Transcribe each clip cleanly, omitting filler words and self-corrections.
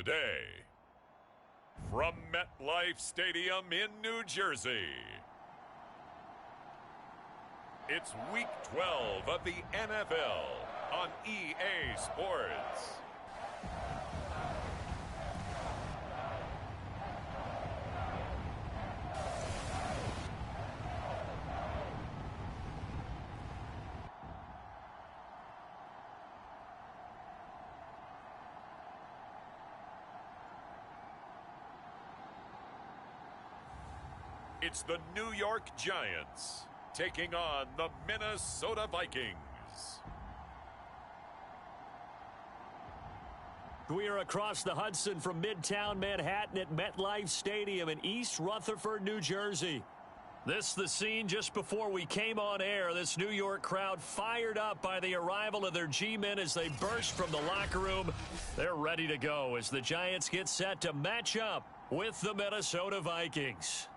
today, from MetLife Stadium in New Jersey, it's Week 12 of the NFL on EA Sports. It's the New York Giants taking on the Minnesota Vikings. We are across the Hudson from Midtown Manhattan at MetLife Stadium in East Rutherford, New Jersey. This is the scene just before we came on air. This New York crowd fired up by the arrival of their G-men as they burst from the locker room. They're ready to go as the Giants get set to match up with the Minnesota Vikings.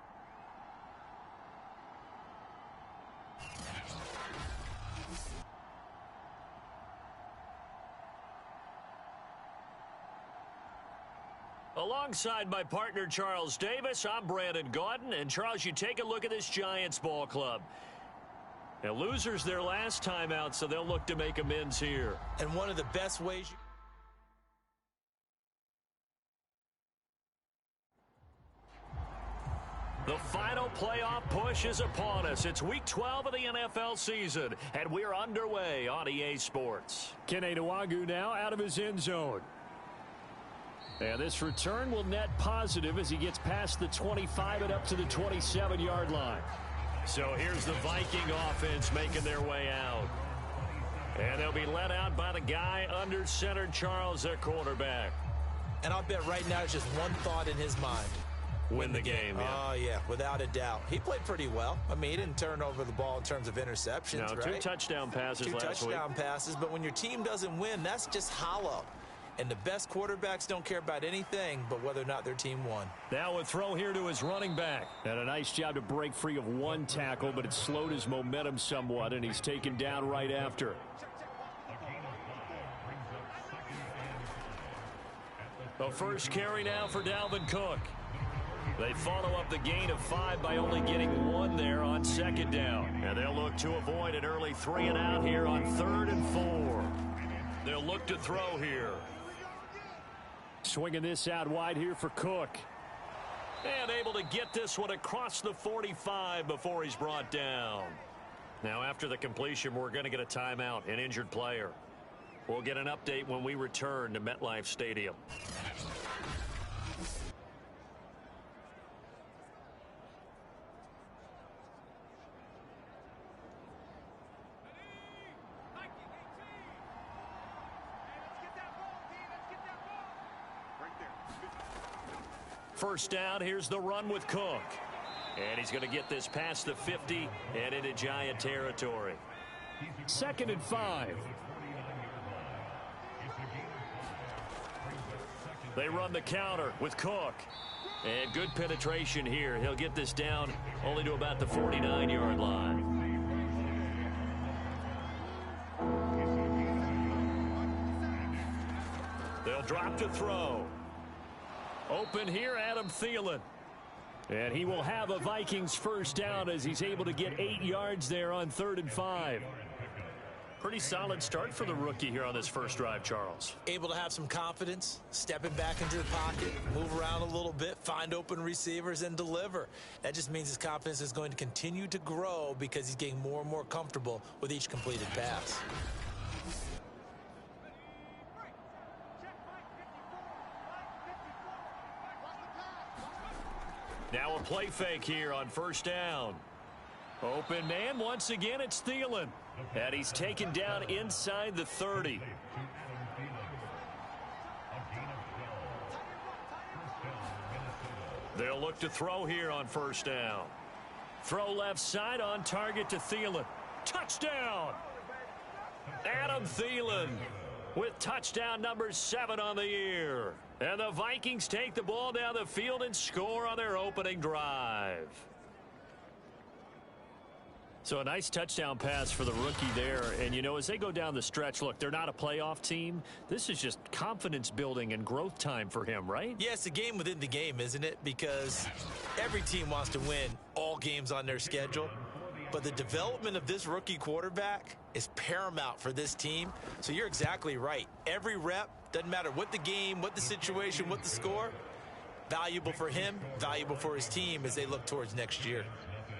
Alongside my partner, Charles Davis, I'm Brandon Gaudin. And, Charles, you take a look at this Giants ball club. Now, losers their last time out, so they'll look to make amends here. And one of the best ways The final playoff push is upon us. It's Week 12 of the NFL season, and we're underway on EA Sports. Kene Nwangwu now out of his end zone. And this return will net positive as he gets past the 25 and up to the 27-yard line. So here's the Viking offense making their way out. And they'll be led out by the guy under center, Charles, their quarterback. And I'll bet right now it's just one thought in his mind. Win the game, yeah. Oh, yeah, without a doubt. He played pretty well. I mean, he didn't turn over the ball in terms of interceptions, no, right? 2 touchdown passes last week. 2 touchdown passes, but when your team doesn't win, that's just hollow. And the best quarterbacks don't care about anything but whether or not their team won. Now a throw here to his running back. And a nice job to break free of one tackle, but it slowed his momentum somewhat, and he's taken down right after. The first carry now for Dalvin Cook. They follow up the gain of 5 by only getting 1 there on second down. And they'll look to avoid an early 3 and out here on 3rd and 4. They'll look to throw here. Swinging this out wide here for Cook. And able to get this one across the 45 before he's brought down. Now after the completion, we're going to get a timeout, an injured player. We'll get an update when we return to MetLife Stadium. First down, here's the run with Cook. And he's going to get this past the 50 and into Giant territory. 2nd and 5. They run the counter with Cook. And good penetration here. He'll get this down only to about the 49-yard line. They'll drop to throw. Open here, Adam Thielen. And he will have a Vikings first down as he's able to get 8 yards there on 3rd and 5. Pretty solid start for the rookie here on this first drive, Charles. Able to have some confidence, stepping back into the pocket, move around a little bit, find open receivers, and deliver. That just means his confidence is going to continue to grow because he's getting more and more comfortable with each completed pass. Now a play fake here on first down. Open man, once again, it's Thielen. And he's taken down inside the 30. They'll look to throw here on first down. Throw left side on target to Thielen. Touchdown! Adam Thielen with touchdown number 7 on the year. And the Vikings take the ball down the field and score on their opening drive. So a nice touchdown pass for the rookie there. And, you know, as they go down the stretch, look, they're not a playoff team. This is just confidence building and growth time for him, right? Yeah, it's a game within the game, isn't it? Because every team wants to win all games on their schedule. But the development of this rookie quarterback is paramount for this team. So you're exactly right. Every rep, doesn't matter what the game, what the situation, what the score, valuable for him, valuable for his team as they look towards next year.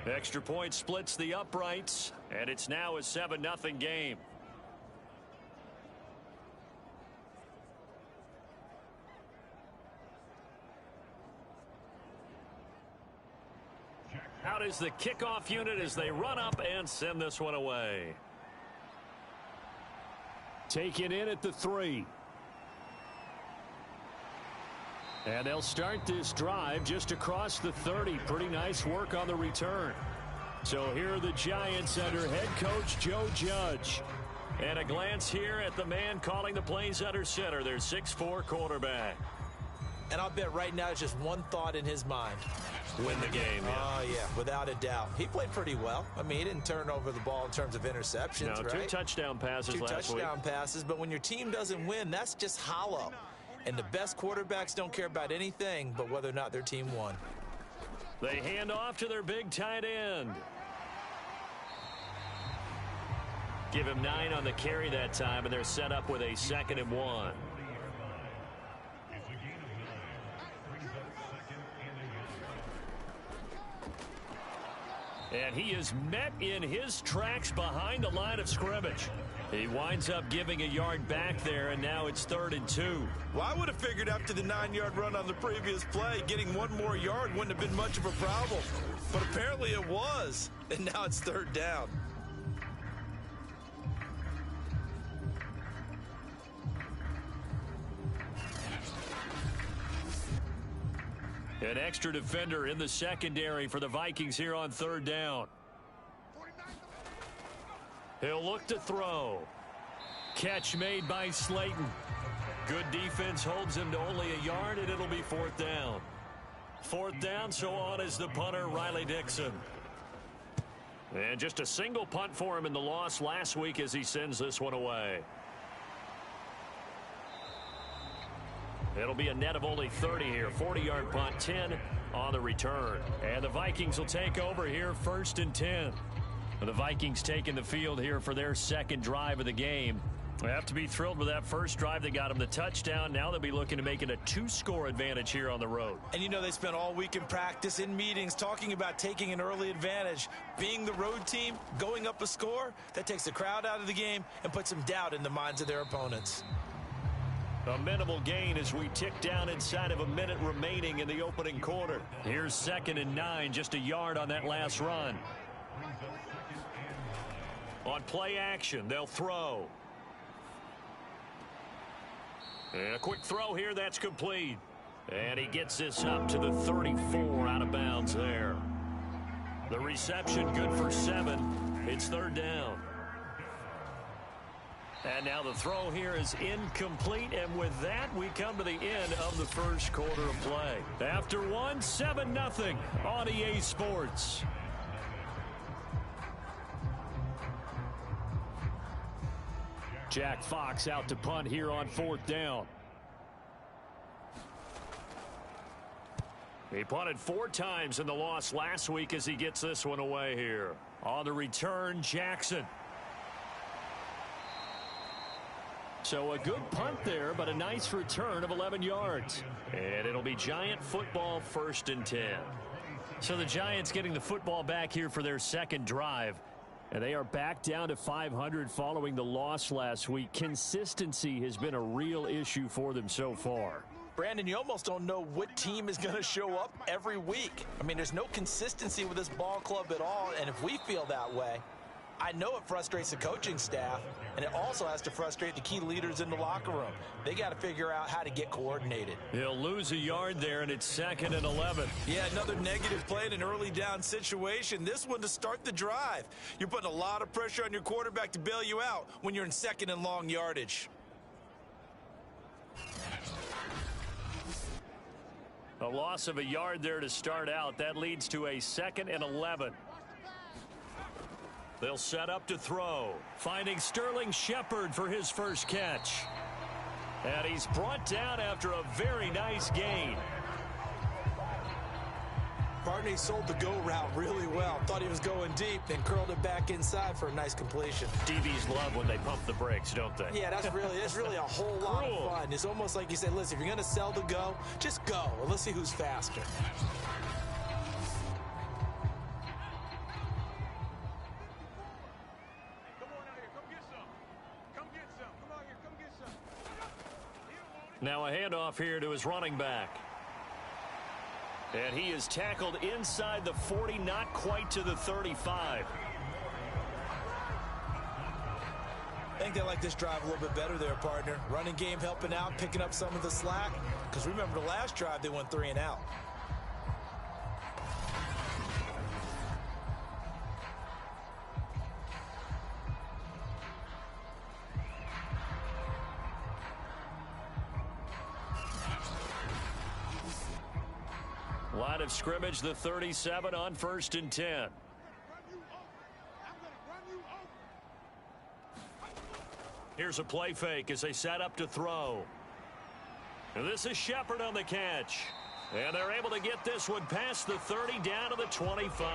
Extra point splits the uprights, and it's now a 7-0 game. Out is the kickoff unit as they run up and send this one away. Taken in at the 3. And they'll start this drive just across the 30. Pretty nice work on the return. So here are the Giants under head coach Joe Judge. And a glance here at the man calling the plays under center, their 6'4" quarterback. And I'll bet right now it's just one thought in his mind. Win the game, yeah. Oh, yeah, without a doubt. He played pretty well. I mean, he didn't turn over the ball in terms of interceptions, no, right? 2 touchdown passes last week. 2 touchdown passes, but when your team doesn't win, that's just hollow. And the best quarterbacks don't care about anything but whether or not their team won. They hand off to their big tight end. Give him 9 on the carry that time, and they're set up with a 2nd and 1. And he is met in his tracks behind the line of scrimmage. He winds up giving a yard back there, and now it's 3rd and 2. Well, I would have figured after the 9-yard run on the previous play, getting 1 more yard wouldn't have been much of a problem. But apparently it was, and now it's 3rd down. An extra defender in the secondary for the Vikings here on 3rd down. He'll look to throw. Catch made by Slayton. Good defense holds him to only a yard, and it'll be 4th down. 4th down, so on is the punter, Riley Dixon. And just a single punt for him in the loss last week as he sends this one away. It'll be a net of only 30 here. 40-yard punt, 10 on the return. And the Vikings will take over here, 1st and 10. The Vikings taking the field here for their 2nd drive of the game. They have to be thrilled with that first drive. They got them the touchdown. Now they'll be looking to make it a 2-score advantage here on the road. And you know they spent all week in practice, in meetings, talking about taking an early advantage. Being the road team, going up a score, that takes the crowd out of the game and puts some doubt in the minds of their opponents. A minimal gain as we tick down inside of a minute remaining in the opening quarter. Here's 2nd and 9, just a yard on that last run. On play action, they'll throw. And a quick throw here, that's complete. And he gets this up to the 34 out of bounds there. The reception good for 7. It's 3rd down. And now the throw here is incomplete, and with that, we come to the end of the first quarter of play. After 1, 7-0 on EA Sports. Jack Fox out to punt here on 4th down. He punted 4 times in the loss last week as he gets this one away here. On the return, Jackson. So a good punt there, but a nice return of 11 yards. And it'll be Giant football, 1st and 10. So the Giants getting the football back here for their 2nd drive. And they are back down to 500 following the loss last week. Consistency has been a real issue for them so far. Brandon, you almost don't know what team is going to show up every week. I mean, there's no consistency with this ball club at all, and if we feel that way, I know it frustrates the coaching staff, and it also has to frustrate the key leaders in the locker room. They got to figure out how to get coordinated. He'll lose a yard there, and it's 2nd and 11. Yeah, another negative play in an early down situation. This one to start the drive. You're putting a lot of pressure on your quarterback to bail you out when you're in 2nd and long yardage. A loss of a yard there to start out. That leads to a 2nd and 11. They'll set up to throw, finding Sterling Shepard for his first catch. And he's brought down after a very nice gain. Partney sold the go route really well. Thought he was going deep, then curled it back inside for a nice completion. DBs love when they pump the brakes, don't they? Yeah, that's really a whole lot of fun. It's almost like you said, listen, if you're going to sell the go, just go. And let's see who's faster. Now a handoff here to his running back. And he is tackled inside the 40, not quite to the 35. I think they like this drive a little bit better there, partner. Running game helping out, picking up some of the slack. Because remember the last drive, they went 3 and out. Line of scrimmage, the 37 on 1st and 10. Here's a play fake as they set up to throw. And this is Shepard on the catch. And they're able to get this one past the 30 down to the 25.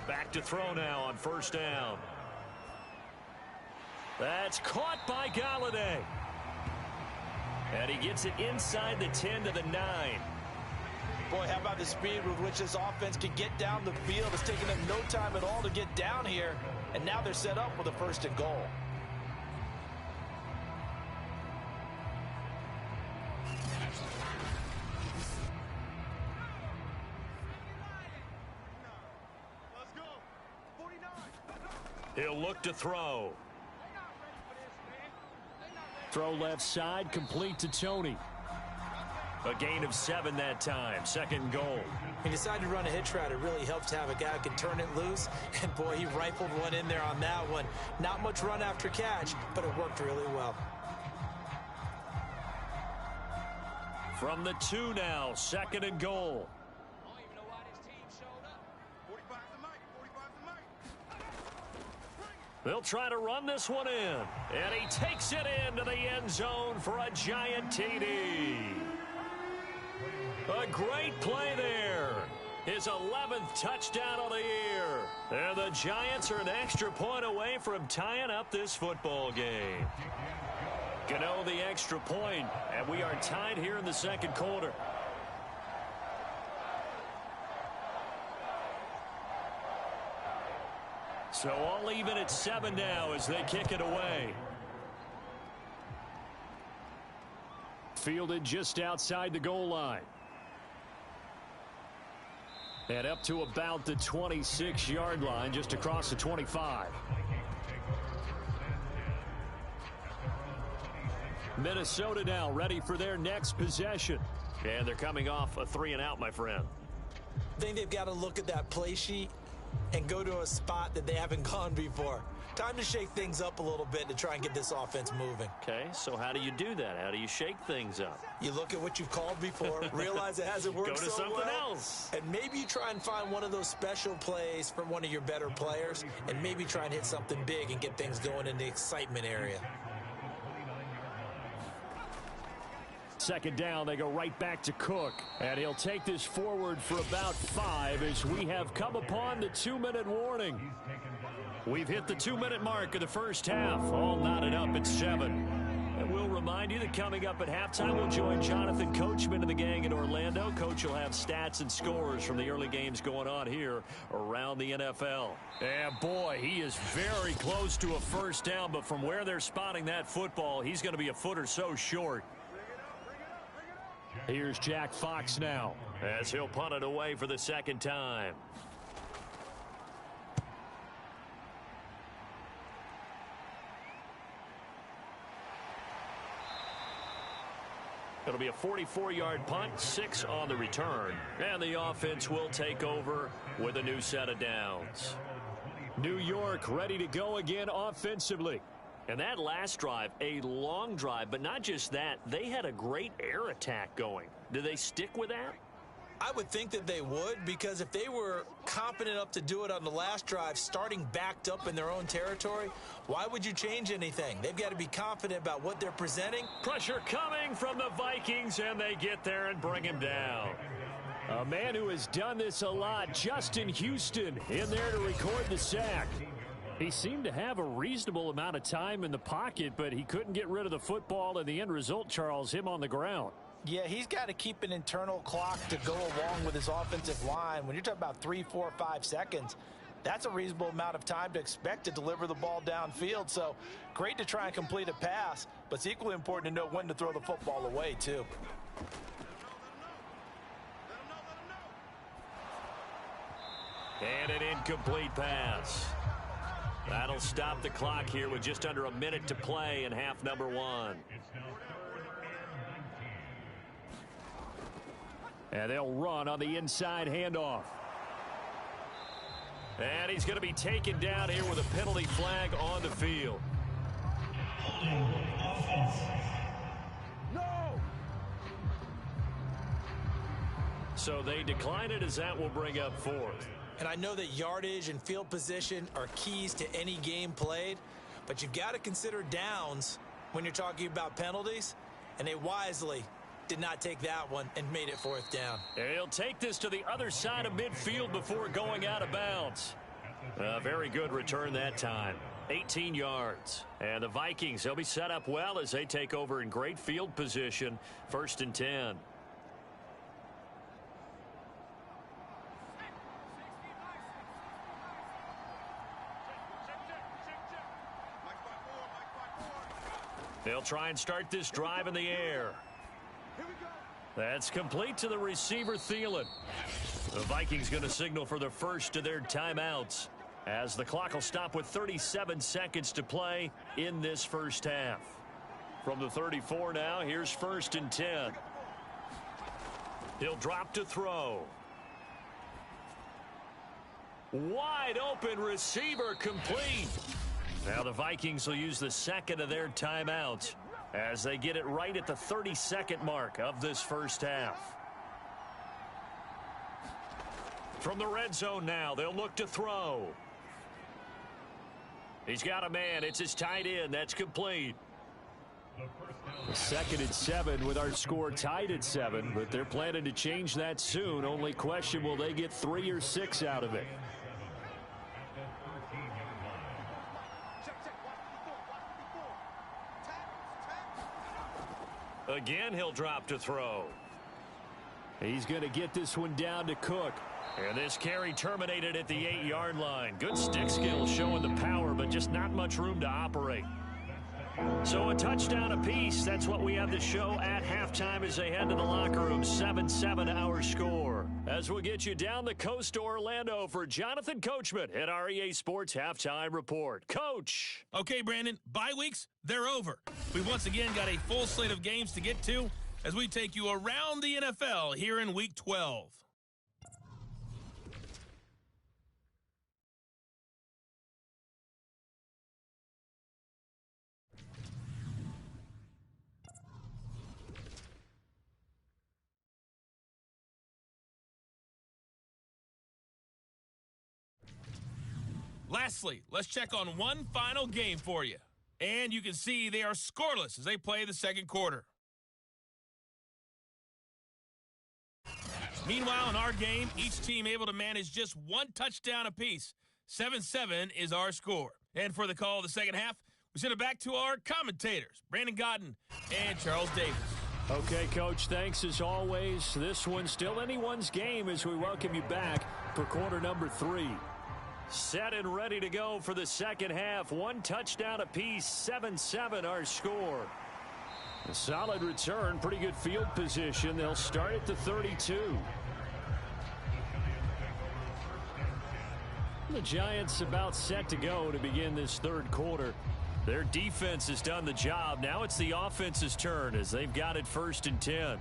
Back to throw now on 1st down. That's caught by Galladay. And he gets it inside the 10 to the 9. Boy, how about the speed with which this offense can get down the field? It's taken them no time at all to get down here. And now they're set up with a 1st and goal. He'll look to throw. Throw left side, complete to Tony. A gain of 7 that time. 2nd goal. He decided to run a hitch route. It really helps to have a guy who can turn it loose. And, boy, he rifled one in there on that one. Not much run after catch, but it worked really well. From the 2 now, 2nd and goal. They'll try to run this one in. And he takes it into the end zone for a Giant TD. A great play there. His 11th touchdown of the year. And the Giants are an extra point away from tying up this football game. Gano the extra point, and we are tied here in the 2nd quarter. So all even at 7 now as they kick it away. Fielded just outside the goal line. And up to about the 26-yard line, just across the 25. Minnesota now ready for their next possession. And they're coming off a 3 and out, my friend. I think they've got to look at that play sheet and go to a spot that they haven't gone before. Time to shake things up a little bit to try and get this offense moving. Okay, so how do you do that? How do you shake things up? You look at what you've called before, realize it hasn't worked so well. Go to something else. And maybe you try and find one of those special plays from one of your better players, and maybe try and hit something big and get things going in the excitement area. 2nd down, they go right back to Cook. And he'll take this forward for about 5 as we have come upon the 2-minute warning. We've hit the 2-minute mark of the first half. All knotted up at 7. And we'll remind you that coming up at halftime, we'll join Jonathan Coachman and the gang in Orlando. Coach will have stats and scores from the early games going on here around the NFL. And boy, he is very close to a 1st down, but from where they're spotting that football, he's going to be a foot or so short. Here's Jack Fox now as he'll punt it away for the 2nd time. It'll be a 44-yard punt, 6 on the return. And the offense will take over with a new set of downs. New York ready to go again offensively. And that last drive, a long drive, but not just that. They had a great air attack going. Do they stick with that? I would think that they would, because if they were competent enough to do it on the last drive, starting backed up in their own territory, why would you change anything? They've got to be confident about what they're presenting. Pressure coming from the Vikings, and they get there and bring him down. A man who has done this a lot, Justin Houston, in there to record the sack. He seemed to have a reasonable amount of time in the pocket, but he couldn't get rid of the football, and the end result, Charles, him on the ground. Yeah, he's got to keep an internal clock to go along with his offensive line. When you're talking about 3, 4, 5 seconds, that's a reasonable amount of time to expect to deliver the ball downfield. So great to try and complete a pass, but it's equally important to know when to throw the football away, too. And an incomplete pass. That'll stop the clock here with just under a minute to play in half number 1. And they'll run on the inside handoff. And he's going to be taken down here with a penalty flag on the field. No! So they decline it, as that will bring up 4th. And I know that yardage and field position are keys to any game played, but you've got to consider downs when you're talking about penalties, and they wisely did not take that one and made it 4th down. He'll take this to the other side of midfield before going out of bounds. A very good return that time. 18 yards. And the Vikings, they'll be set up well as they take over in great field position. 1st and 10. They'll try and start this drive in the air. That's complete to the receiver, Thielen. The Vikings going to signal for the first of their timeouts, as the clock will stop with 37 seconds to play in this first half. From the 34 now, here's 1st and 10. He'll drop to throw. Wide open receiver, complete. Now the Vikings will use the second of their timeouts as they get it right at the 30-second mark of this first half. From the red zone now, they'll look to throw. He's got a man. It's his tight end. That's complete. 2nd and 7 with our score tied at 7, but they're planning to change that soon. Only question, will they get 3 or 6 out of it? Again, he'll drop to throw. He's going to get this one down to Cook. And this carry terminated at the 8-yard line. Good stick skill showing the power, but just not much room to operate. So a touchdown apiece. That's what we have to show at halftime as they head to the locker room. 7-7 our score. As we get you down the coast to Orlando for Jonathan Coachman at our EA Sports Halftime Report. Coach. Okay, Brandon, bye weeks, they're over. We've once again got a full slate of games to get to as we take you around the NFL here in Week 12. Lastly, let's check on one final game for you. And you can see they are scoreless as they play the second quarter. Meanwhile, in our game, each team able to manage just one touchdown apiece. 7-7 is our score. And for the call of the second half, we send it back to our commentators, Brandon Godden and Charles Davis. Okay, Coach, thanks as always. This one's still anyone's game as we welcome you back for quarter number 3. Set and ready to go for the second half. One touchdown apiece, 7-7 our score. A solid return, pretty good field position. They'll start at the 32. The Giants about set to go to begin this third quarter. Their defense has done the job. Now it's the offense's turn as they've got it 1st and 10.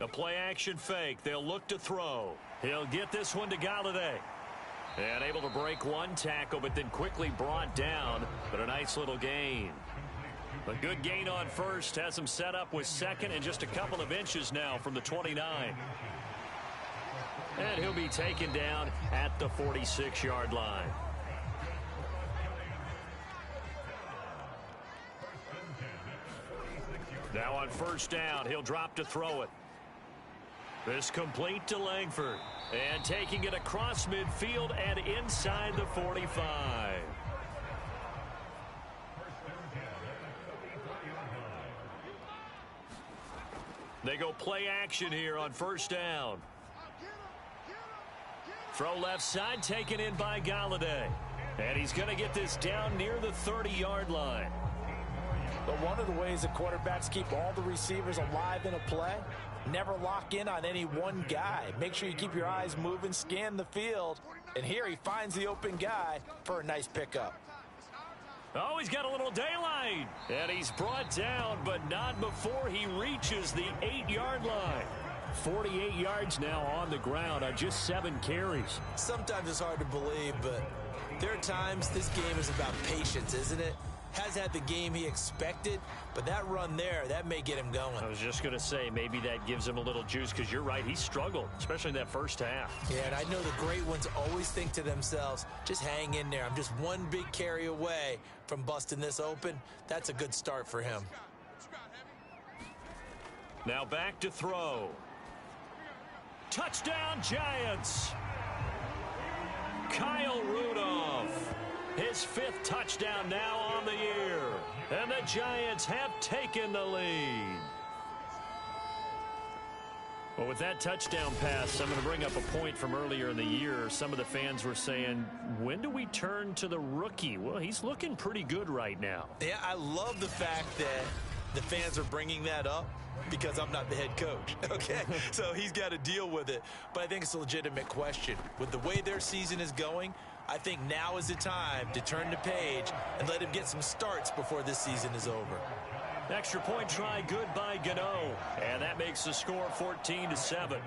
A play-action fake. They'll look to throw. He'll get this one to Galladay. And able to break one tackle, but then quickly brought down. But a nice little gain. A good gain on first has him set up with second and just a couple of inches now from the 29. And he'll be taken down at the 46-yard line. Now on first down, he'll drop to throw it. This complete to Langford. And taking it across midfield and inside the 45. They go play action here on first down. Throw left side, taken in by Galladay. And he's going to get this down near the 30-yard line. But one of the ways that quarterbacks keep all the receivers alive in a play, never lock in on any one guy. Make sure you keep your eyes moving, scan the field. And here he finds the open guy for a nice pickup. Oh, he's got a little daylight. And he's brought down, but not before he reaches the 8-yard line. 48 yards now on the ground on just 7 carries. Sometimes it's hard to believe, but there are times this game is about patience, isn't it? Has had the game he expected, but that run there, that may get him going. I was just going to say, maybe that gives him a little juice, because you're right, he struggled, especially in that first half. Yeah, and I know the great ones always think to themselves, just hang in there. I'm just one big carry away from busting this open. That's a good start for him. Now back to throw. Touchdown, Giants! Kyle Rudolph. His 5th touchdown now on the year. And the Giants have taken the lead. Well, with that touchdown pass, I'm going to bring up a point from earlier in the year. Some of the fans were saying, when do we turn to the rookie? Well, he's looking pretty good right now. Yeah, I love the fact that the fans are bringing that up because I'm not the head coach, okay? So he's got to deal with it. But I think it's a legitimate question. With the way their season is going, I think now is the time to turn the page and let him get some starts before this season is over. Extra point try good by Gano. And that makes the score 14-7.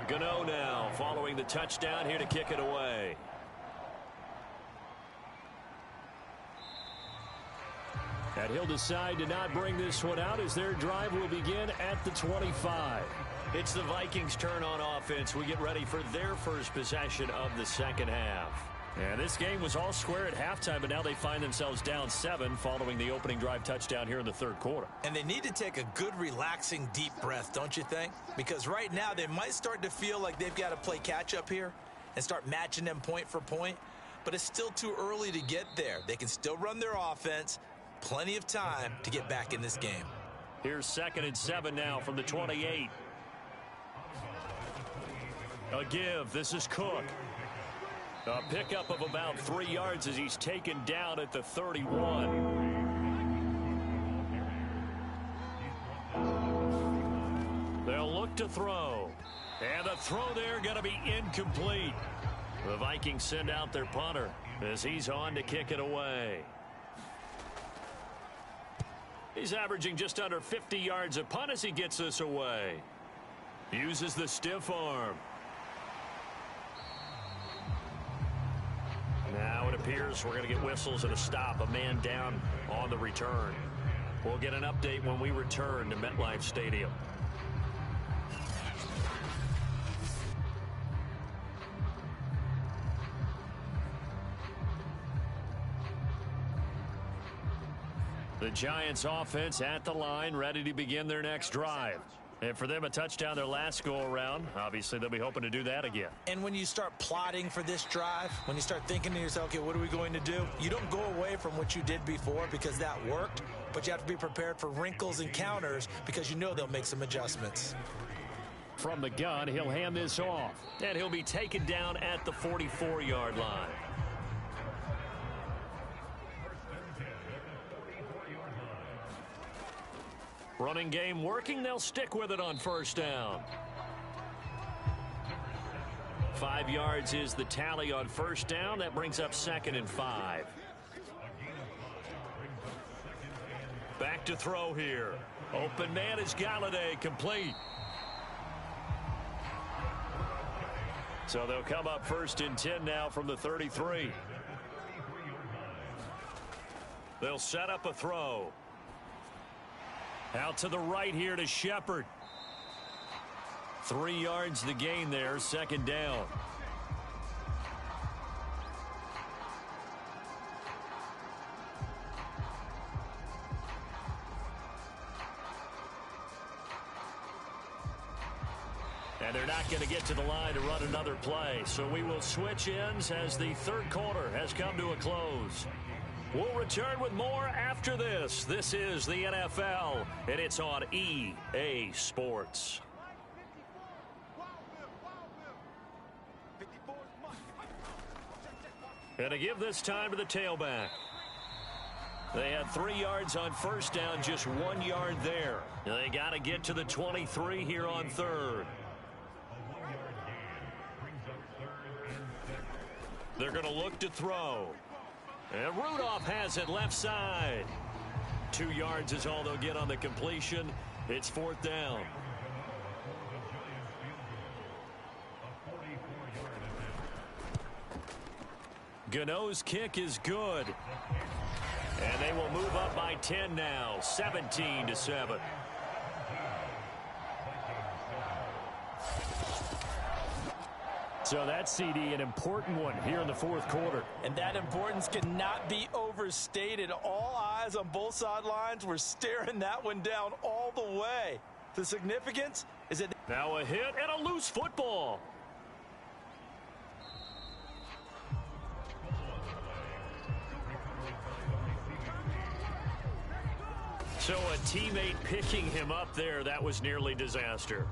Gano now following the touchdown here to kick it away. And he'll decide to not bring this one out as their drive will begin at the 25. It's the Vikings' turn on offense. We get ready for their first possession of the second half. And this game was all square at halftime, but now they find themselves down 7 following the opening drive touchdown here in the third quarter. And they need to take a good, relaxing, deep breath, don't you think? Because right now they might start to feel like they've got to play catch-up here and start matching them point for point. But it's still too early to get there. They can still run their offense. Plenty of time to get back in this game. Here's 2nd and 7 now from the 28. A give. This is Cook. A pickup of about 3 yards as he's taken down at the 31. They'll look to throw. And the throw there going to be incomplete. The Vikings send out their punter as he's on to kick it away. He's averaging just under 50 yards a punt as he gets this away. Uses the stiff arm. Now it appears we're going to get whistles and a stop. A man down on the return. We'll get an update when we return to MetLife Stadium. The Giants offense at the line, ready to begin their next drive. And for them, a touchdown their last go-around. Obviously, they'll be hoping to do that again. And when you start plotting for this drive, when you start thinking to yourself, okay, what are we going to do? You don't go away from what you did before because that worked, but you have to be prepared for wrinkles and counters because you know they'll make some adjustments. From the gun, he'll hand this off. And he'll be taken down at the 44-yard line. Running game working. They'll stick with it on first down. 5 yards is the tally on first down. That brings up 2nd and 5. Back to throw here. Open man is Galladay, complete. So they'll come up 1st and 10 now from the 33. They'll set up a throw. Out to the right here to Shepard. 3 yards the gain there, 2nd down. And they're not going to get to the line to run another play. So we will switch ends as the 3rd quarter has come to a close. We'll return with more after this. This is the NFL, and it's on EA Sports. And to give this time to the tailback. They had 3 yards on 1st down, just 1 yard there. They got to get to the 23 here on 3rd. They're going to look to throw. And Rudolph has it left side. 2 yards is all they'll get on the completion. It's 4th down. Gano's kick is good. And they will move up by 10 now, 17-7. So that CD, an important one here in the 4th quarter. And that importance cannot be overstated. All eyes on both sidelines were staring that one down all the way. The significance is that now a hit and a loose football. So a teammate picking him up there, that was nearly disaster.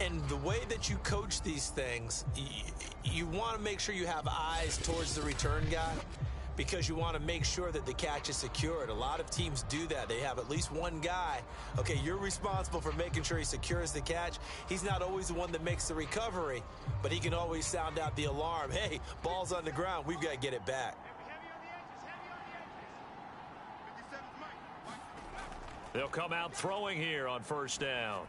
And the way that you coach these things, you want to make sure you have eyes towards the return guy because you want to make sure that the catch is secured. A lot of teams do that. They have at least one guy. Okay, you're responsible for making sure he secures the catch. He's not always the one that makes the recovery, but he can always sound out the alarm. Hey, ball's on the ground. We've got to get it back. They'll come out throwing here on 1st down.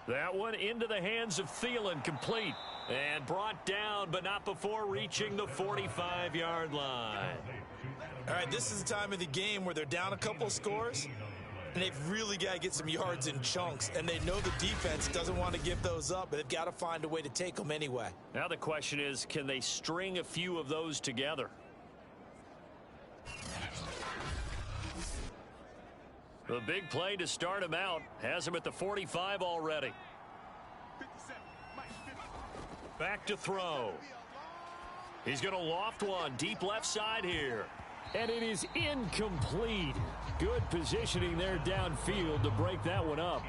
That one into the hands of Thielen, complete. And brought down, but not before reaching the 45-yard line. All right, this is the time of the game where they're down a couple scores, and they've really got to get some yards in chunks. And they know the defense doesn't want to give those up, but they've got to find a way to take them anyway. Now the question is, can they string a few of those together? The big play to start him out has him at the 45 already. Back to throw. He's going to loft one deep left side here. And it is incomplete. Good positioning there downfield to break that one up.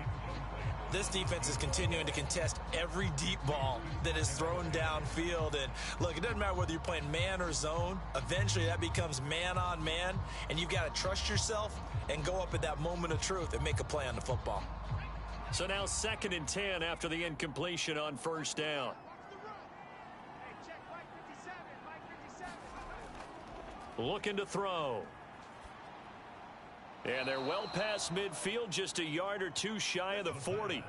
This defense is continuing to contest every deep ball that is thrown downfield. And look, it doesn't matter whether you're playing man or zone. Eventually that becomes man on man, and you've got to trust yourself and go up at that moment of truth and make a play on the football. So now 2nd and 10 after the incompletion on 1st down. Looking to throw. And they're well past midfield, just a yard or two shy of the 40.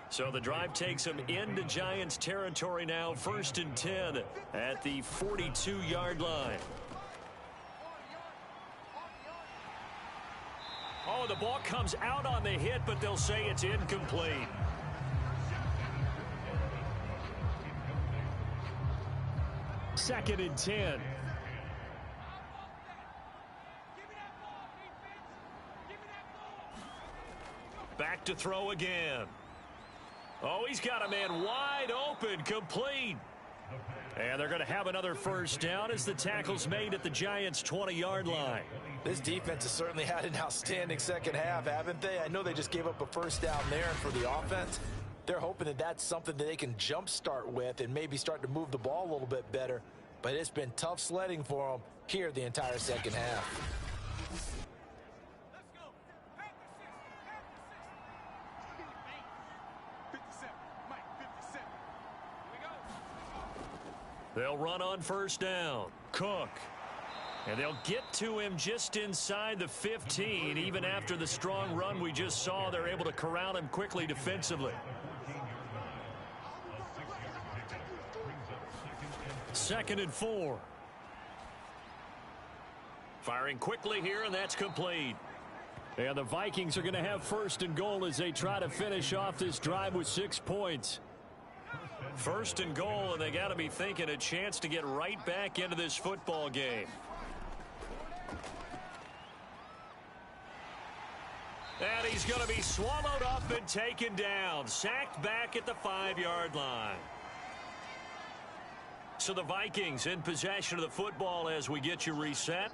So the drive takes them into Giants territory now, 1st and 10 at the 42-yard line. Oh, the ball comes out on the hit, but they'll say it's incomplete. Second and 10. Back to throw again. Oh, he's got a man wide open, complete. And they're going to have another 1st down as the tackle's made at the Giants' 20-yard line. This defense has certainly had an outstanding second half, haven't they? I know they just gave up a 1st down there, and for the offense, they're hoping that that's something that they can jumpstart with and maybe start to move the ball a little bit better. But it's been tough sledding for them here the entire second half. They'll run on 1st down. Cook. And they'll get to him just inside the 15. Even after the strong run we just saw, they're able to corral him quickly defensively. 2nd and 4. Firing quickly here, and that's complete. And the Vikings are going to have 1st and goal as they try to finish off this drive with 6 points. 1st and goal, and they got to be thinking a chance to get right back into this football game. And he's going to be swallowed up and taken down. Sacked back at the 5-yard line. So the Vikings in possession of the football as we get you reset.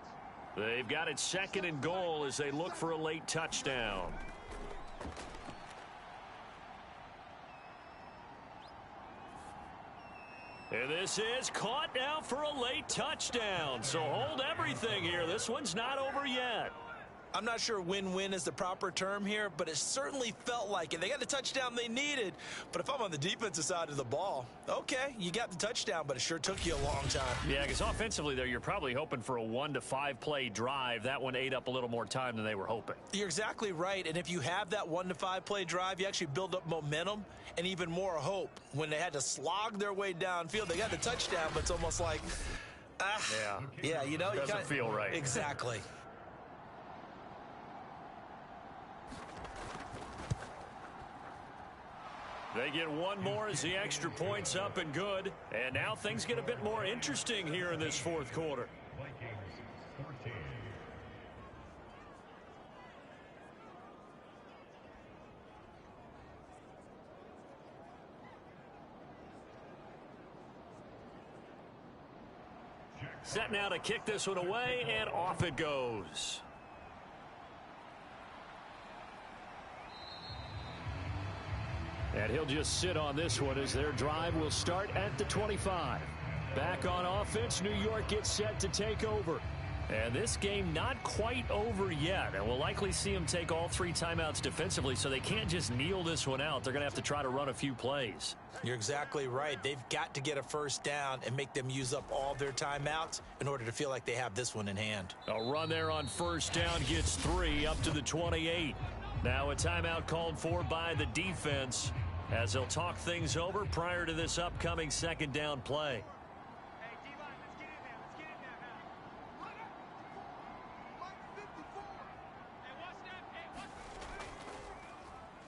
They've got it 2nd and goal as they look for a late touchdown. And this is caught now for a late touchdown. So hold everything here. This one's not over yet. I'm not sure win-win is the proper term here, but it certainly felt like it. They got the touchdown they needed, but if I'm on the defensive side of the ball, okay, you got the touchdown, but it sure took you a long time. Yeah, because offensively, there, you're probably hoping for a 1 to 5 play drive. That one ate up a little more time than they were hoping. You're exactly right, and if you have that 1 to 5 play drive, you actually build up momentum and even more hope. When they had to slog their way downfield, they got the touchdown, but it's almost like, yeah, you know, doesn't feel right. Exactly. They get one more as the extra point's up and good. And now things get a bit more interesting here in this 4th quarter. Set now to kick this one away, and off it goes. And he'll just sit on this one as their drive will start at the 25. Back on offense, New York gets set to take over. And this game not quite over yet. And we'll likely see them take all 3 timeouts defensively, so they can't just kneel this one out. They're going to have to try to run a few plays. You're exactly right. They've got to get a 1st down and make them use up all their timeouts in order to feel like they have this one in hand. A run there on 1st down gets 3 up to the 28. Now a timeout called for by the defense as they'll talk things over prior to this upcoming 2nd down play.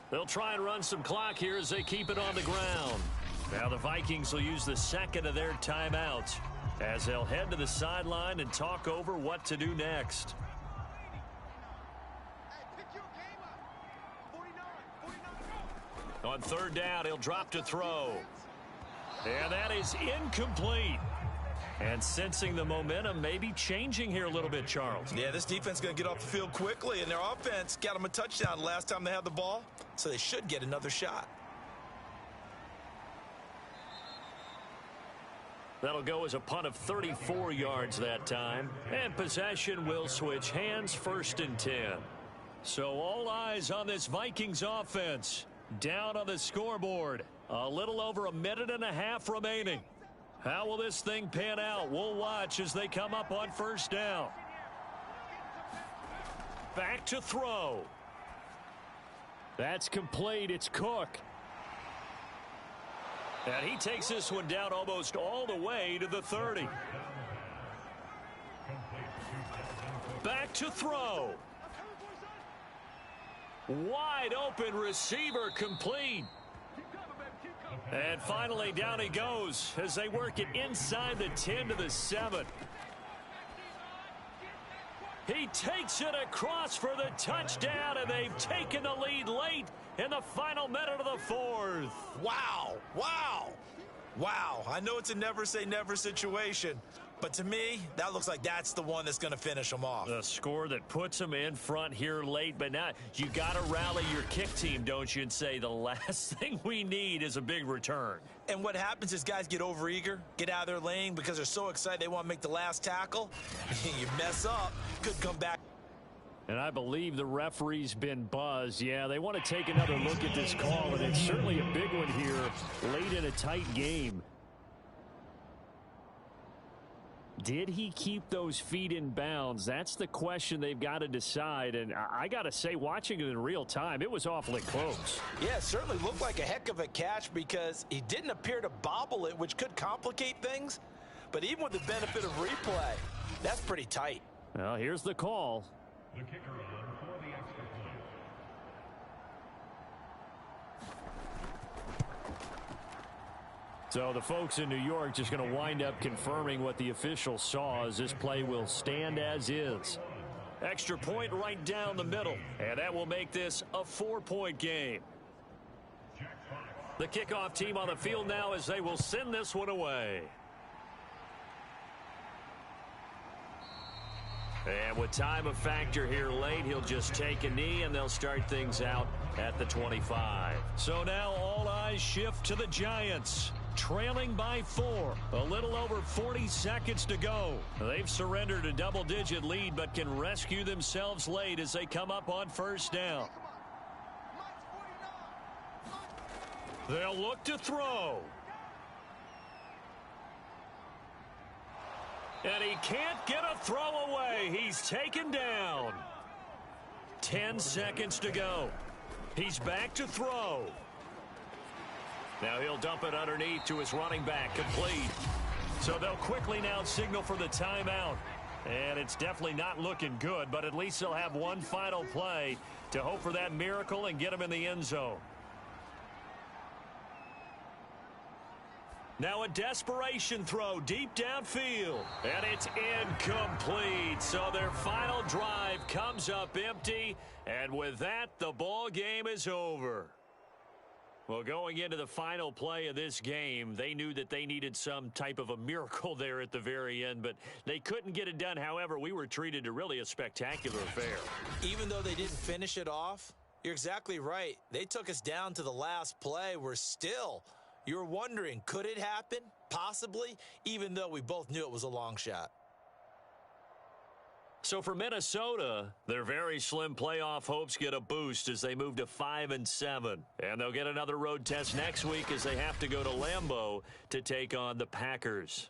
They'll try and run some clock here as they keep it on the ground. Now the Vikings will use the 2nd of their timeouts as they'll head to the sideline and talk over what to do next. On 3rd down, he'll drop to throw. And that is incomplete. And sensing the momentum may be changing here a little bit, Charles. Yeah, this defense is going to get off the field quickly, and their offense got them a touchdown last time they had the ball, so they should get another shot. That'll go as a punt of 34 yards that time. And possession will switch hands, 1st and 10. So all eyes on this Vikings offense. Down on the scoreboard. A little over a minute and a half remaining. How will this thing pan out? We'll watch as they come up on 1st down. Back to throw. That's complete. It's Cook. And he takes this one down almost all the way to the 30. Back to throw. Wide open receiver complete. And finally down he goes as they work it inside the 10 to the 7. He takes it across for the touchdown, and they've taken the lead late in the final minute of the 4th. Wow, wow, wow. I know it's a never say never situation, but to me, that looks like that's the one that's going to finish them off. The score that puts them in front here late, but now you got to rally your kick team, don't you, and say the last thing we need is a big return. And what happens is guys get overeager, get out of their lane because they're so excited they want to make the last tackle. You mess up, could come back. And I believe the referee's been buzzed. Yeah, they want to take another look at this call, and it's certainly a big one here late in a tight game. Did he keep those feet in bounds? That's the question they've got to decide. And I got to say, watching it in real time, it was awfully close. Yeah, it certainly looked like a heck of a catch because he didn't appear to bobble it, which could complicate things. But even with the benefit of replay, that's pretty tight. Well, here's the call. The kicker on for the extra point. So the folks in New York just going to wind up confirming what the official saw, as this play will stand as is. Extra point right down the middle, and that will make this a 4-point game. The kickoff team on the field now as they will send this one away. And with time a factor here late, he'll just take a knee and they'll start things out at the 25. So now all eyes shift to the Giants, trailing by 4. A little over 40 seconds to go. They've surrendered a double-digit lead but can rescue themselves late as they come up on first down. They'll look to throw. And he can't get a throw away. He's taken down. 10 seconds to go. He's back to throw. Now he'll dump it underneath to his running back, complete. So they'll quickly now signal for the timeout. And it's definitely not looking good, but at least they'll have one final play to hope for that miracle and get him in the end zone. Now a desperation throw deep downfield, and it's incomplete. So their final drive comes up empty, and with that, the ball game is over. Well, going into the final play of this game, they knew that they needed some type of a miracle there at the very end, but they couldn't get it done. However, we were treated to really a spectacular affair. Even though they didn't finish it off, you're exactly right. They took us down to the last play. You're wondering, could it happen? Possibly, even though we both knew it was a long shot. So for Minnesota, their very slim playoff hopes get a boost as they move to 5-7. And they'll get another road test next week as they have to go to Lambeau to take on the Packers.